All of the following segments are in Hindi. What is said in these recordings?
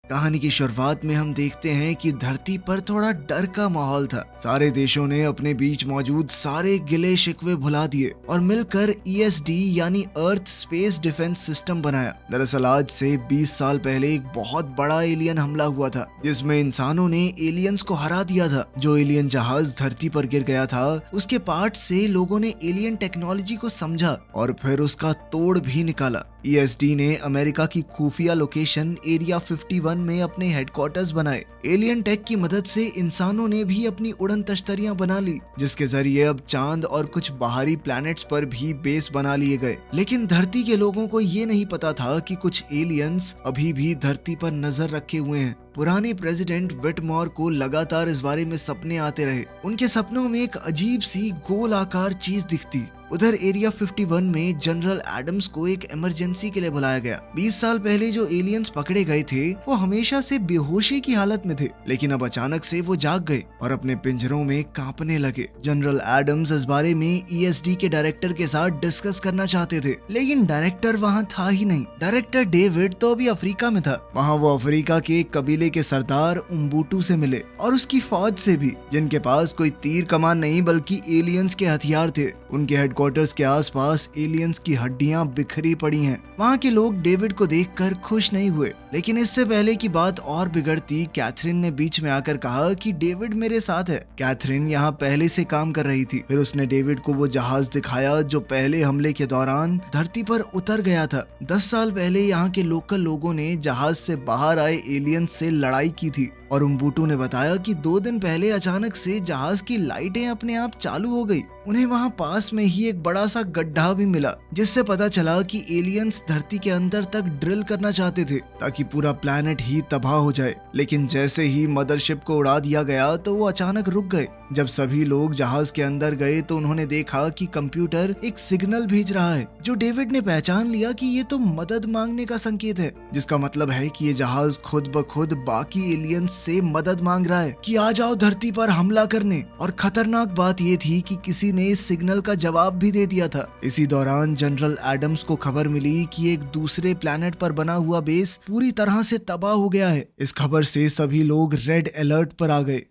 कहानी की शुरुआत में हम देखते हैं कि धरती पर थोड़ा डर का माहौल था। सारे देशों ने अपने बीच मौजूद सारे गिले शिकवे भुला दिए और मिलकर ESD यानी अर्थ स्पेस डिफेंस सिस्टम बनाया। दरअसल आज से 20 साल पहले एक बहुत बड़ा एलियन हमला हुआ था जिसमें इंसानों ने एलियंस को हरा दिया था। जो एलियन जहाज धरती पर गिर गया था उसके पार्ट से लोगों ने एलियन टेक्नोलॉजी को समझा और फिर उसका तोड़ भी निकाला। ESD ने अमेरिका की खुफिया लोकेशन एरिया 51 में अपने हेडक्वार्टर्स बनाए। एलियन टेक की मदद से इंसानों ने भी अपनी उड़न तश्तरियां बना ली जिसके जरिए अब चांद और कुछ बाहरी प्लैनेट्स पर भी बेस बना लिए गए। लेकिन धरती के लोगों को ये नहीं पता था कि कुछ एलियंस अभी भी धरती पर नजर रखे हुए हैं। पुराने प्रेसिडेंट विटमोर को लगातार इस बारे में सपने आते रहे। उनके सपनों में एक अजीब सी गोल आकार चीज दिखती। उधर एरिया 51 में जनरल एडम्स को एक इमरजेंसी के लिए बुलाया गया। 20 साल पहले जो एलियंस पकड़े गए थे वो हमेशा से बेहोशी की हालत में थे, लेकिन अब अचानक से वो जाग गए और अपने पिंजरों में कांपने लगे। जनरल एडम्स इस बारे में ESD के डायरेक्टर के साथ डिस्कस करना चाहते थे, लेकिन डायरेक्टर वहाँ था ही नहीं। डायरेक्टर डेविड तो अभी अफ्रीका में था। वहाँ वो अफ्रीका के एक कबीले के सरदार उम्बुटू से मिले और उसकी फौज से भी, जिनके पास कोई तीर कमान नहीं बल्कि एलियंस के हथियार थे। उनके हेडक्वार्टर्स के आसपास एलियंस की हड्डियां बिखरी पड़ी हैं। वहाँ के लोग डेविड को देखकर खुश नहीं हुए, लेकिन इससे पहले की बात और बिगड़ती, कैथरीन ने बीच में आकर कहा कि डेविड मेरे साथ है। कैथरीन यहाँ पहले से काम कर रही थी। फिर उसने डेविड को वो जहाज दिखाया जो पहले हमले के दौरान धरती पर उतर गया था। 10 साल पहले यहाँ के लोकल लोगों ने जहाज से बाहर आए एलियंस से लड़ाई की थी और उम्बुटू ने बताया कि 2 दिन पहले अचानक से जहाज की लाइटें अपने आप चालू हो गई। उन्हें वहाँ पास में ही एक बड़ा सा गड्ढा भी मिला जिससे पता चला कि एलियंस धरती के अंदर तक ड्रिल करना चाहते थे ताकि पूरा प्लैनेट ही तबाह हो जाए। लेकिन जैसे ही मदरशिप को उड़ा दिया गया तो वो अचानक रुक गए। जब सभी लोग जहाज के अंदर गए तो उन्होंने देखा कि कंप्यूटर एक सिग्नल भेज रहा है जो डेविड ने पहचान लिया कि ये तो मदद मांगने का संकेत है, जिसका मतलब है कि ये जहाज खुद ब खुद बाकी एलियंस से मदद मांग रहा है कि आ जाओ धरती पर हमला करने। और खतरनाक बात ये थी कि किसी ने इस सिग्नल का जवाब भी दे दिया था। इसी दौरान जनरल एडम्स को खबर मिली कि एक दूसरे प्लैनेट पर बना हुआ बेस पूरी तरह से तबाह हो गया है। इस खबर से सभी लोग रेड अलर्ट पर आ गए।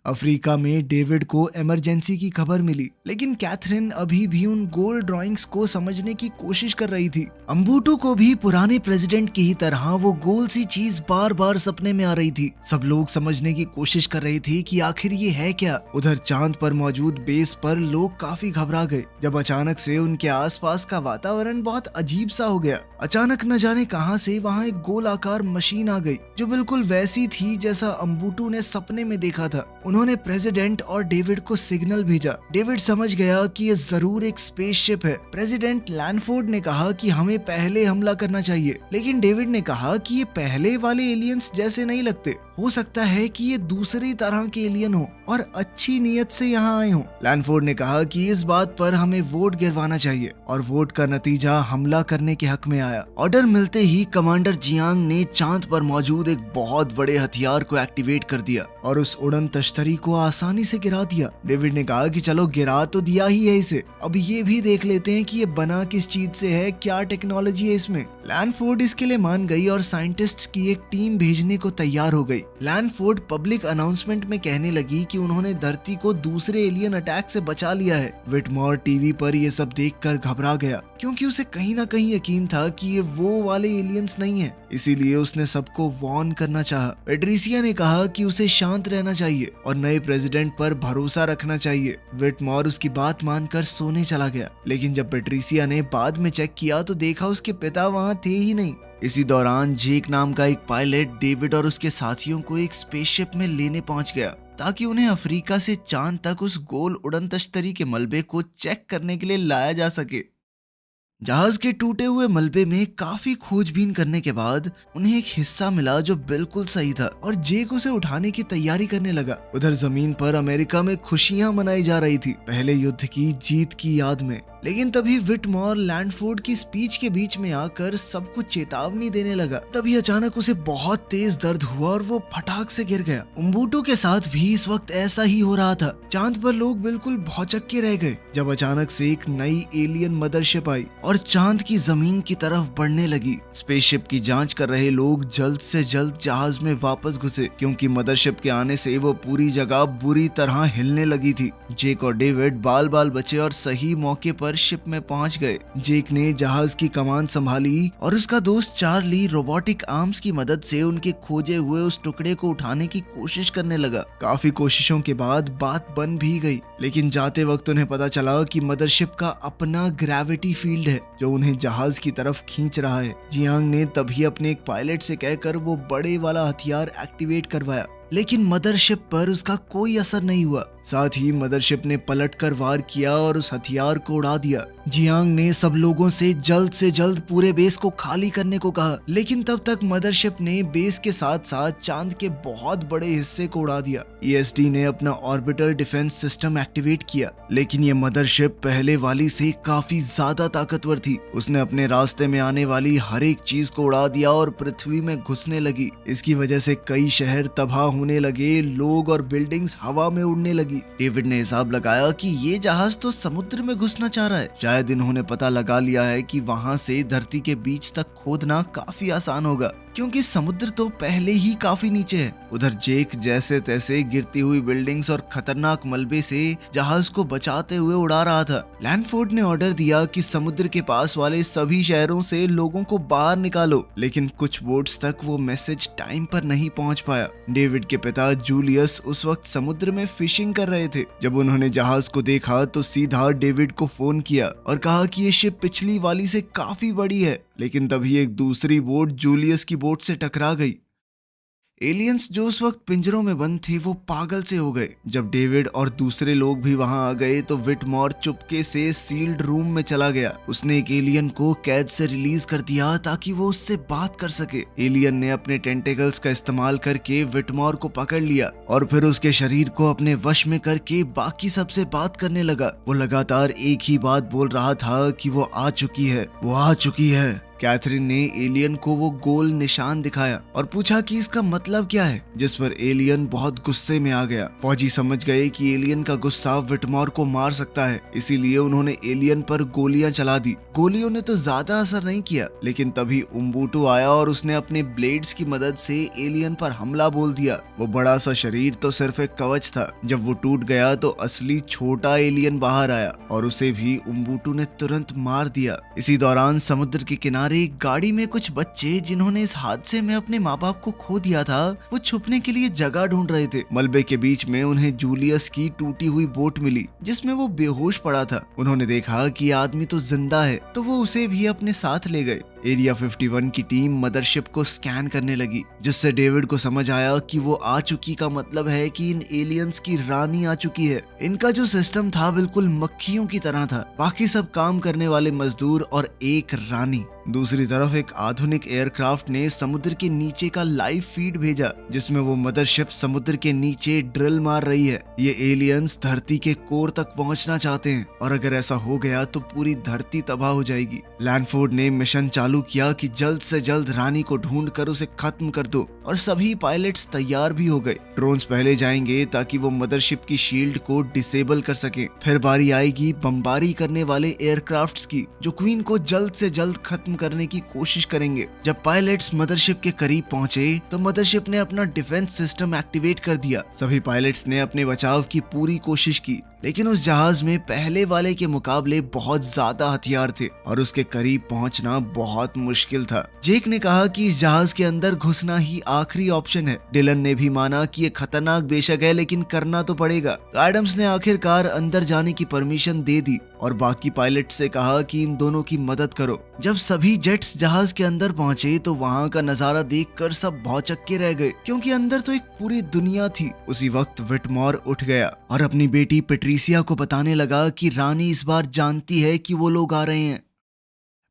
अफ्रीका में डेविड को इमरजेंसी की खबर मिली, लेकिन कैथरीन अभी भी उन गोल ड्राइंग्स को समझने की कोशिश कर रही थी। अम्बुटू को भी पुराने प्रेसिडेंट की ही तरह वो गोल सी चीज बार बार सपने में आ रही थी। सब लोग समझने की कोशिश कर रहे थे कि आखिर ये है क्या। उधर चांद पर मौजूद बेस पर लोग काफी घबरा गए जब अचानक से उनके आसपास का वातावरण बहुत अजीब सा हो गया। अचानक न जाने कहां से वहां एक गोल आकार मशीन आ गई जो बिल्कुल वैसी थी जैसा अम्बुटू ने सपने में देखा था। उन्होंने प्रेसिडेंट और डेविड को सिग्नल भेजा। डेविड समझ गया कि ये जरूर एक स्पेसशिप है। प्रेसिडेंट लैनफोर्ड ने कहा कि हमें पहले हमला करना चाहिए, लेकिन डेविड ने कहा कि ये पहले वाले एलियंस जैसे नहीं लगते। हो सकता है कि ये दूसरी तरह के एलियन हो और अच्छी नीयत से यहाँ आए हों। लैनफोर्ड ने कहा कि इस बात पर हमें वोट गिरवाना चाहिए और वोट का नतीजा हमला करने के हक में आया। ऑर्डर मिलते ही कमांडर जियांग ने चांद पर मौजूद एक बहुत बड़े हथियार को एक्टिवेट कर दिया और उस उड़न तश्तरी को आसानी से गिरा दिया। डेविड ने कहा कि चलो गिरा तो दिया ही है इसे, अब ये भी देख लेते हैं कि ये बना किस चीज से है, क्या टेक्नोलॉजी है इसमें। लैनफोर्ड इसके लिए मान गई और साइंटिस्ट की एक टीम भेजने को तैयार हो गई। लैनफोर्ड पब्लिक अनाउंसमेंट में कहने लगी कि उन्होंने धरती को दूसरे एलियन अटैक से बचा लिया है। विटमोर टीवी पर ये सब देखकर घबरा गया क्योंकि उसे कहीं ना कहीं यकीन था कि ये वो वाले एलियंस नहीं है, इसीलिए उसने सबको वार्न करना चाहा। पेट्रिसिया ने कहा कि उसे शांत रहना चाहिए और नए प्रेसिडेंट पर भरोसा रखना चाहिए। विटमोर उसकी बात मानकर सोने चला गया, लेकिन जब पेट्रिसिया ने बाद में चेक किया तो देखा उसके पिता वहाँ थे ही नहीं। इसी दौरान जेक नाम का एक पायलट डेविड और उसके साथियों को एक स्पेसशिप में लेने पहुंच गया ताकि उन्हें अफ्रीका से चांद तक उस गोल उड़न तश्तरी के मलबे को चेक करने के लिए लाया जा सके। जहाज के टूटे हुए मलबे में काफी खोजबीन करने के बाद उन्हें एक हिस्सा मिला जो बिल्कुल सही था और जेक उसे उठाने की तैयारी करने लगा। उधर जमीन पर अमेरिका में खुशियां मनाई जा रही थी, पहले युद्ध की जीत की याद में। लेकिन तभी विटमॉर लैंडफोर्ड की स्पीच के बीच में आकर सबको चेतावनी देने लगा। तभी अचानक उसे बहुत तेज दर्द हुआ और वो फटाक से गिर गया। उम्बुटू के साथ भी इस वक्त ऐसा ही हो रहा था। चांद पर लोग बिल्कुल भौचक्के रह गए जब अचानक से एक नई एलियन मदरशिप आई और चांद की जमीन की तरफ बढ़ने लगी। स्पेसशिप की जांच कर रहे लोग जल्द से जल्द जहाज में वापस घुसे, क्योंकि मदरशिप के आने से वो पूरी जगह बुरी तरह हिलने लगी थी। जेक और डेविड बाल बाल बचे और सही मौके पर शिप में पहुंच गए। जेक ने जहाज की कमान संभाली और उसका दोस्त चार्ली रोबोटिक आर्म्स की मदद से उनके खोजे हुए उस टुकड़े को उठाने की कोशिश करने लगा। काफी कोशिशों के बाद बात बन भी गई, लेकिन जाते वक्त उन्हें पता चला कि मदरशिप का अपना ग्रेविटी फील्ड है जो उन्हें जहाज की तरफ खींच रहा है। जियांग ने तभी अपने एक पायलट से कहकर वो बड़े वाला हथियार एक्टिवेट करवाया, लेकिन मदरशिप पर उसका कोई असर नहीं हुआ। साथ ही मदरशिप ने पलटकर वार किया और उस हथियार को उड़ा दिया। जियांग ने सब लोगों से जल्द पूरे बेस को खाली करने को कहा, लेकिन तब तक मदरशिप ने बेस के साथ साथ चांद के बहुत बड़े हिस्से को उड़ा दिया। ईएसडी ने अपना ऑर्बिटल डिफेंस सिस्टम एक्टिवेट किया, लेकिन ये मदरशिप पहले वाली से काफी ज्यादा ताकतवर थी। उसने अपने रास्ते में आने वाली हर एक चीज को उड़ा दिया और पृथ्वी में घुसने लगी। इसकी वजह से कई शहर तबाह होने लगे, लोग और बिल्डिंग्स हवा में उड़ने लगी। डेविड ने हिसाब लगाया कि ये जहाज तो समुद्र में घुसना चाह रहा है। शायद इन्होंने पता लगा लिया है कि वहां से धरती के बीच तक खोदना काफी आसान होगा, क्योंकि समुद्र तो पहले ही काफी नीचे है। उधर जेक जैसे तैसे गिरती हुई बिल्डिंग्स और खतरनाक मलबे से जहाज को बचाते हुए उड़ा रहा था। लैंडफोर्ड ने ऑर्डर दिया कि समुद्र के पास वाले सभी शहरों से लोगों को बाहर निकालो, लेकिन कुछ बोट्स तक वो मैसेज टाइम पर नहीं पहुंच पाया। डेविड के पिता जूलियस उस वक्त समुद्र में फिशिंग कर रहे थे। जब उन्होंने जहाज को देखा तो सीधा डेविड को फोन किया और कहा कि ये शिप पिछली वाली से काफी बड़ी है, लेकिन तभी एक दूसरी बोट जूलियस की बोट से टकरा गई। एलियंस जो उस वक्त पिंजरों में बंद थे वो पागल से हो गए। जब डेविड और दूसरे लोग भी वहां आ गए तो विटमॉर चुपके से सील्ड रूम में चला गया। उसने एक एलियन को कैद से रिलीज कर दिया ताकि वो उससे बात कर सके। एलियन ने अपने टेंटेकल्स का इस्तेमाल करके विटमॉर को पकड़ लिया और फिर उसके शरीर को अपने वश में करके बाकी सबसे बात करने लगा। वो लगातार एक ही बात बोल रहा था कि वो आ चुकी है, वो आ चुकी है। कैथरीन ने एलियन को वो गोल निशान दिखाया और पूछा कि इसका मतलब क्या है, जिस पर एलियन बहुत गुस्से में आ गया। फौजी समझ गए कि एलियन का गुस्सा विटमॉर को मार सकता है, इसीलिए उन्होंने एलियन पर गोलियां चला दी। गोलियों ने तो ज्यादा असर नहीं किया, लेकिन तभी उम्बुटू आया और उसने अपने ब्लेड्स की मदद से एलियन पर हमला बोल दिया। वो बड़ा सा शरीर तो सिर्फ एक कवच था। जब वो टूट गया तो असली छोटा एलियन बाहर आया और उसे भी उम्बुटू ने तुरंत मार दिया। इसी दौरान समुद्र के किनारे एक गाड़ी में कुछ बच्चे, जिन्होंने इस हादसे में अपने माँ बाप को खो दिया था, वो छुपने के लिए जगह ढूंढ रहे थे। मलबे के बीच में उन्हें जूलियस की टूटी हुई बोट मिली जिसमें वो बेहोश पड़ा था। उन्होंने देखा कि आदमी तो जिंदा है, तो वो उसे भी अपने साथ ले गए। एरिया 51 की टीम मदरशिप को स्कैन करने लगी, जिससे डेविड को समझ आया कि वो आ चुकी का मतलब है कि इन एलियंस की रानी आ चुकी है। इनका जो सिस्टम था बिल्कुल मक्खियों की तरह था, बाकी सब काम करने वाले मजदूर और एक रानी। दूसरी तरफ एक आधुनिक एयरक्राफ्ट ने समुद्र के नीचे का लाइव फीड भेजा, जिसमें वो मदरशिप समुद्र के नीचे ड्रिल मार रही है। ये एलियंस धरती के कोर तक पहुंचना चाहते हैं और अगर ऐसा हो गया तो पूरी धरती तबाह हो जाएगी। लैंडफोर्ड ने मिशन चालू किया कि जल्द से जल्द रानी को ढूंढ कर उसे खत्म कर दो और सभी पायलट्स तैयार भी हो गए। ड्रोन्स पहले जाएंगे ताकि वो मदरशिप की शील्ड को डिसेबल कर सकें। फिर बारी आएगी बमबारी करने वाले एयरक्राफ्ट्स की, जो क्वीन को जल्द से जल्द खत्म करने की कोशिश करेंगे। जब पायलट्स मदरशिप के करीब पहुंचे तो मदरशिप ने अपना डिफेंस सिस्टम एक्टिवेट कर दिया। सभी पायलट्स ने अपने बचाव की पूरी कोशिश की, लेकिन उस जहाज में पहले वाले के मुकाबले बहुत ज्यादा हथियार थे और उसके करीब पहुंचना बहुत मुश्किल था। जेक ने कहा कि इस जहाज के अंदर घुसना ही आखिरी ऑप्शन है। डिलन ने भी माना कि ये खतरनाक बेशक है, लेकिन करना तो पड़ेगा। तो एडम्स ने आखिरकार अंदर जाने की परमिशन दे दी और बाकी पायलट से कहा कि इन दोनों की मदद करो। जब सभी जेट्स जहाज के अंदर पहुंचे तो वहां का नजारा देखकर सब भौचक्के रह गए, क्योंकि अंदर तो एक पूरी दुनिया थी। उसी वक्त विटमॉर उठ गया और अपनी बेटी पेट्रिसिया को बताने लगा कि रानी इस बार जानती है कि वो लोग आ रहे हैं।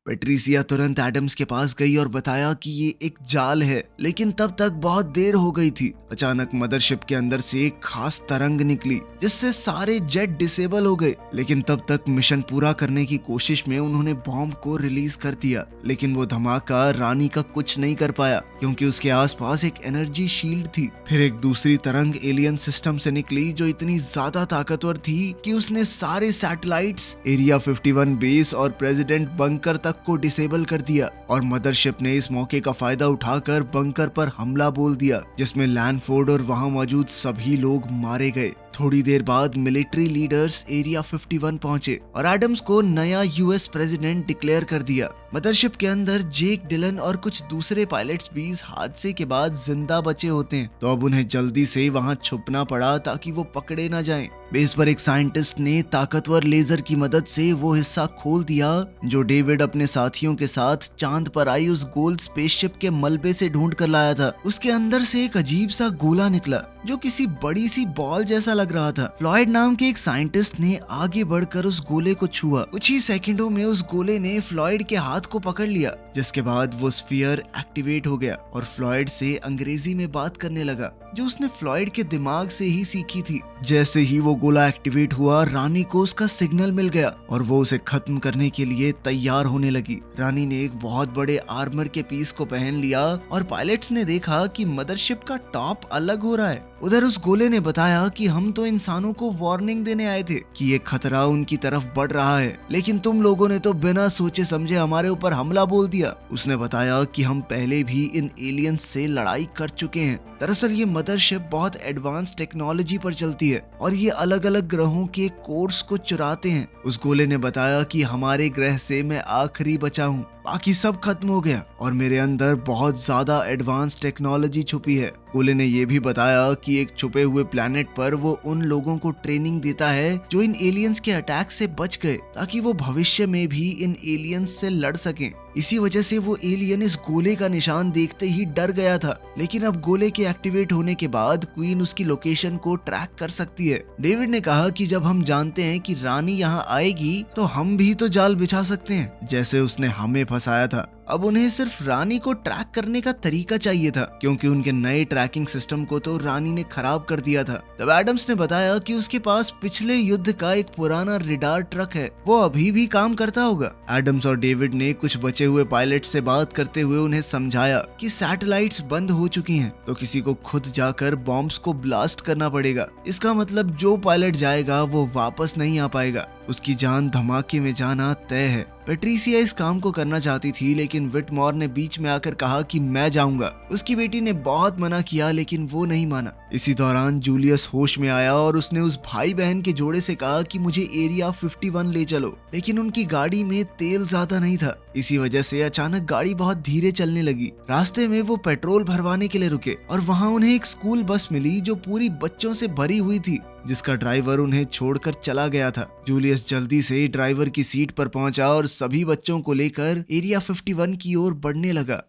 पेट्रिसिया तुरंत एडम्स के पास गई और बताया कि ये एक जाल है, लेकिन तब तक बहुत देर हो गई थी। अचानक मदरशिप के अंदर से एक खास तरंग निकली जिससे सारे जेट डिसेबल हो गए, लेकिन तब तक मिशन पूरा करने की कोशिश में उन्होंने बॉम्ब को रिलीज कर दिया। लेकिन वो धमाका रानी का कुछ नहीं कर पाया क्योंकि उसके आसपास एक एनर्जी शील्ड थी। फिर एक दूसरी तरंग एलियन सिस्टम से निकली जो इतनी ज्यादा ताकतवर थी कि उसने सारे सैटेलाइट्स, एरिया 51 बेस और प्रेसिडेंट बंकर तक को डिसेबल कर दिया। और मदरशिप ने इस मौके का फायदा उठाकर बंकर पर हमला बोल दिया जिसमें लैंडफोर्ड और वहां मौजूद सभी लोग मारे गए। थोड़ी देर बाद मिलिट्री लीडर्स एरिया 51 पहुंचे और एडम्स को नया यूएस प्रेसिडेंट डिक्लेयर कर दिया। मदरशिप के अंदर जेक डिलन और कुछ दूसरे पायलट्स भी इस हादसे के बाद जिंदा बचे होते हैं, तो अब उन्हें जल्दी से वहां छुपना पड़ा ताकि वो पकड़े ना जाएं। बेस पर एक साइंटिस्ट ने ताकतवर लेजर की मदद से वो हिस्सा खोल दिया जो डेविड अपने साथियों के साथ चांद पर आई उस गोल्ड स्पेसशिप के मलबे से ढूंढ कर लाया था। उसके अंदर से एक अजीब सा गोला निकला जो किसी बड़ी सी बॉल जैसा लग रहा था। फ्लॉयड नाम के एक साइंटिस्ट ने आगे बढ़कर उस गोले को छुआ। कुछ ही सेकंडों में उस गोले ने फ्लॉयड के हाथ को पकड़ लिया, जिसके बाद वो स्फीयर एक्टिवेट हो गया और फ्लॉयड से अंग्रेजी में बात करने लगा जो उसने फ्लॉयड के दिमाग से ही सीखी थी। जैसे ही वो गोला एक्टिवेट हुआ, रानी को उसका सिग्नल मिल गया और वो उसे खत्म करने के लिए तैयार होने लगी। रानी ने एक बहुत बड़े आर्मर के पीस को पहन लिया और पायलट्स ने देखा कि मदरशिप का टॉप अलग हो रहा है। उधर उस गोले ने बताया कि हम तो इंसानों को वार्निंग देने आए थे कि ये खतरा उनकी तरफ बढ़ रहा है, लेकिन तुम लोगों ने तो बिना सोचे समझे हमारे ऊपर हमला बोल दिया। उसने बताया कि हम पहले भी इन एलियंस से लड़ाई कर चुके हैं। दरअसल ये मदरशिप बहुत एडवांस टेक्नोलॉजी पर चलती है और ये अलग अलग ग्रहों के कोर्स को चुराते हैं। उस गोले ने बताया कि हमारे ग्रह से मैं आखिरी बचा हूँ, बाकी सब खत्म हो गया और मेरे अंदर बहुत ज्यादा एडवांस टेक्नोलॉजी छुपी है। गोले ने यह भी बताया कि एक छुपे हुए प्लेनेट पर वो उन लोगों को ट्रेनिंग देता है जो इन एलियंस के अटैक से बच गए, ताकि वो भविष्य में भी इन एलियंस से लड़ सकें। इसी वजह से वो एलियन इस गोले का निशान देखते ही डर गया था, लेकिन अब गोले के एक्टिवेट होने के बाद क्वीन उसकी लोकेशन को ट्रैक कर सकती है। डेविड ने कहा कि जब हम जानते हैं कि रानी यहाँ आएगी तो हम भी तो जाल बिछा सकते हैं, जैसे उसने हमें फंसाया था। अब उन्हें सिर्फ रानी को ट्रैक करने का तरीका चाहिए था, क्योंकि उनके नए ट्रैकिंग सिस्टम को तो रानी ने खराब कर दिया था। तब एडम्स ने बताया कि उसके पास पिछले युद्ध का एक पुराना रिडार ट्रक है, वो अभी भी काम करता होगा। एडम्स और डेविड ने कुछ बचे हुए पायलट से बात करते हुए उन्हें समझाया कि सैटेलाइट्स बंद हो चुकी हैं, तो किसी को खुद जाकर बॉम्ब्स को ब्लास्ट करना पड़ेगा। इसका मतलब जो पायलट जाएगा वो वापस नहीं आ पाएगा, उसकी जान धमाके में जाना तय है। पैट्रिसिया इस काम को करना चाहती थी, लेकिन विटमॉर ने बीच में आकर कहा कि मैं जाऊंगा। उसकी बेटी ने बहुत मना किया, लेकिन वो नहीं माना। इसी दौरान जूलियस होश में आया और उसने उस भाई बहन के जोड़े से कहा कि मुझे एरिया 51 ले चलो, लेकिन उनकी गाड़ी में तेल ज्यादा नहीं था। इसी वजह से अचानक गाड़ी बहुत धीरे चलने लगी। रास्ते में वो पेट्रोल भरवाने के लिए रुके और वहाँ उन्हें एक स्कूल बस मिली जो पूरी बच्चों से भरी हुई थी, जिसका ड्राइवर उन्हें छोड़कर चला गया था। जूलियस जल्दी से ड्राइवर की सीट पर पहुंचा और सभी बच्चों को लेकर एरिया 51 की ओर बढ़ने लगा।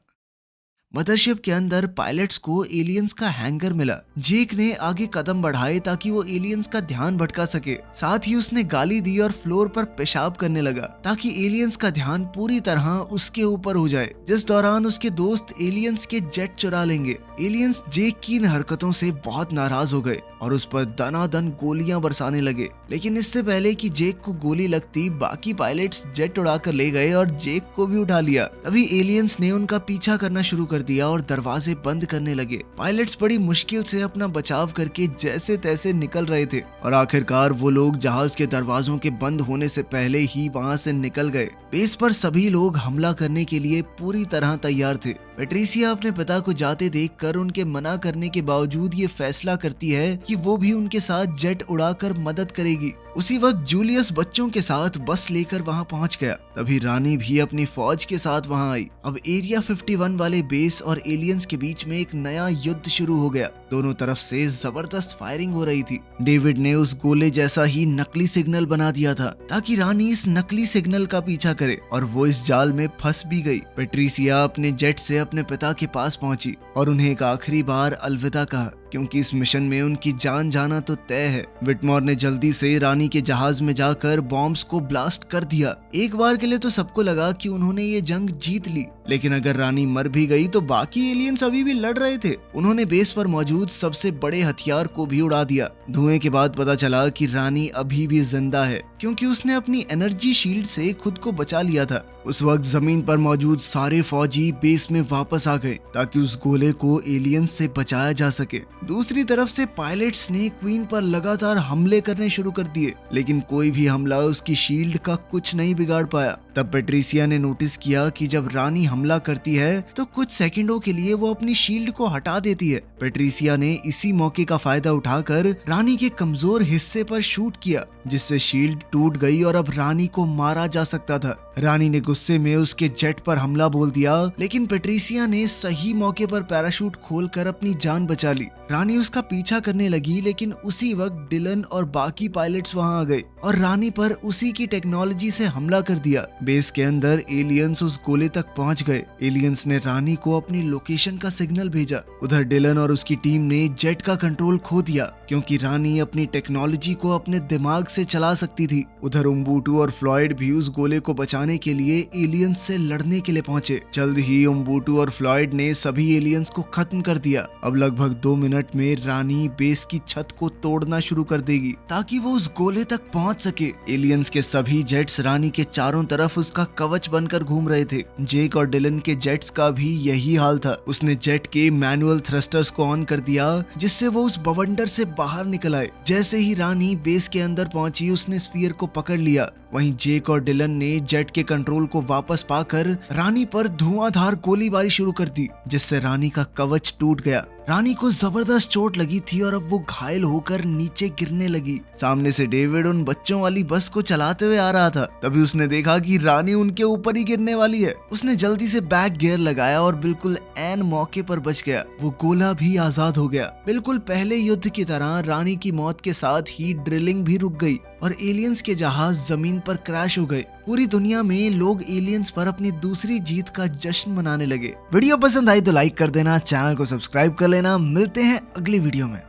मदरशिप के अंदर पायलट्स को एलियंस का हैंगर मिला। जेक ने आगे कदम बढ़ाए ताकि वो एलियंस का ध्यान भटका सके। साथ ही उसने गाली दी और फ्लोर पर पेशाब करने लगा ताकि एलियंस का ध्यान पूरी तरह उसके ऊपर हो जाए, जिस दौरान उसके दोस्त एलियंस के जेट चुरा लेंगे। एलियंस जेक की इन हरकतों से बहुत नाराज हो गए और उस पर दनादन गोलियां बरसाने लगे, लेकिन इससे पहले कि जेक को गोली लगती, बाकी पायलट्स जेट उड़ाकर ले गए और जेक को भी उठा लिया। तभी एलियंस ने उनका पीछा करना शुरू कर दिया और दरवाजे बंद करने लगे। पायलट्स बड़ी मुश्किल से अपना बचाव करके जैसे तैसे निकल रहे थे और आखिरकार वो लोग जहाज के दरवाजों के बंद होने से पहले ही वहां से निकल गए। बेस पर सभी लोग हमला करने के लिए पूरी तरह तैयार थे। पैट्रिसिया अपने पिता को जाते देखकर उनके मना करने के बावजूद ये फैसला करती है कि वो भी उनके साथ जेट उड़ाकर मदद करेगी। उसी वक्त जूलियस बच्चों के साथ बस लेकर वहां पहुंच गया। तभी रानी भी अपनी फौज के साथ वहां आई। अब एरिया 51 वाले बेस और एलियंस के बीच में एक नया युद्ध शुरू हो गया। दोनों तरफ से जबरदस्त फायरिंग हो रही थी। डेविड ने उस गोले जैसा ही नकली सिग्नल बना दिया था ताकि रानी इस नकली सिग्नल का पीछा करे, और वो इस जाल में फंस भी गई। पैट्रिसिया अपने जेट से अपने पिता के पास पहुंची और उन्हें एक आखिरी बार अलविदा कहा, क्योंकि इस मिशन में उनकी जान जाना तो तय है। विटमोर ने जल्दी से रानी के जहाज में जाकर बॉम्ब्स को ब्लास्ट कर दिया। एक बार के लिए तो सबको लगा कि उन्होंने ये जंग जीत ली, लेकिन अगर रानी मर भी गई तो बाकी एलियंस अभी भी लड़ रहे थे। उन्होंने बेस पर मौजूद सबसे बड़े हथियार को भी उड़ा दिया। धुएं के बाद पता चला कि रानी अभी भी जिंदा है, क्योंकि उसने अपनी एनर्जी शील्ड से खुद को बचा लिया था। उस वक्त जमीन पर मौजूद सारे फौजी बेस में वापस आ गए ताकि उस गोले को एलियंस से बचाया जा सके। दूसरी तरफ से पायलट्स ने क्वीन पर लगातार हमले करने शुरू कर दिए, लेकिन कोई भी हमला उसकी शील्ड का कुछ नहीं बिगाड़ पाया। तब पेट्रिसिया ने नोटिस किया कि जब रानी हमला करती है तो कुछ सेकंडों के लिए वो अपनी शील्ड को हटा देती है। पेट्रिसिया ने इसी मौके का फायदा उठाकर रानी के कमजोर हिस्से पर शूट किया, जिससे शील्ड टूट गई और अब रानी को मारा जा सकता था। रानी ने गुस्से में उसके जेट पर हमला बोल दिया, लेकिन पेट्रिसिया ने सही मौके पर पैराशूट खोलकर अपनी जान बचा ली। रानी उसका पीछा करने लगी, लेकिन उसी वक्त डिलन और बाकी पायलट्स वहां आ गए और रानी पर उसी की टेक्नोलॉजी से हमला कर दिया। बेस के अंदर एलियंस उस गोले तक पहुंच गए। एलियंस ने रानी को अपनी लोकेशन का सिग्नल भेजा। उधर डिलन और उसकी टीम ने जेट का कंट्रोल खो दिया, क्योंकि रानी अपनी टेक्नोलॉजी को अपने दिमाग से चला सकती थी। उधर उम्बूटू और फ्लॉयड भी उस गोले को बचाने के लिए एलियंस से लड़ने के लिए पहुंचे। जल्द ही उम्बूटू और फ्लॉयड ने सभी एलियंस को खत्म कर दिया। अब लगभग 2 मिनट में रानी बेस की छत को तोड़ना शुरू कर देगी ताकि वो उस गोले तक पहुंच सके। एलियंस के सभी जेट्स रानी के चारों तरफ उसका कवच बनकर घूम रहे थे। जेक और डिलन के जेट्स का भी यही हाल था। उसने जेट के मैनुअल थ्रस्टर्स को ऑन कर दिया, जिससे वो उस बवंडर से बाहर निकल आए। जैसे ही रानी बेस के अंदर पहुंची, उसने स्फीयर को पकड़ लिया। वहीं जेक और डिलन ने जेट के कंट्रोल को वापस पाकर रानी पर धुआंधार गोलीबारी शुरू कर दी, जिससे रानी का कवच टूट गया। रानी को जबरदस्त चोट लगी थी और अब वो घायल होकर नीचे गिरने लगी। सामने से डेविड उन बच्चों वाली बस को चलाते हुए आ रहा था। तभी उसने देखा कि रानी उनके ऊपर ही गिरने वाली है। उसने जल्दी से बैक गियर लगाया और बिल्कुल ऐन मौके पर बच गया। वो गोला भी आजाद हो गया। बिल्कुल पहले युद्ध की तरह रानी की मौत के साथ ही ड्रिलिंग भी रुक गई और एलियंस के जहाज जमीन पर क्रैश हो गए। पूरी दुनिया में लोग एलियंस पर अपनी दूसरी जीत का जश्न मनाने लगे। वीडियो पसंद आई तो लाइक कर देना, चैनल को सब्सक्राइब कर लेना। मिलते हैं अगली वीडियो में।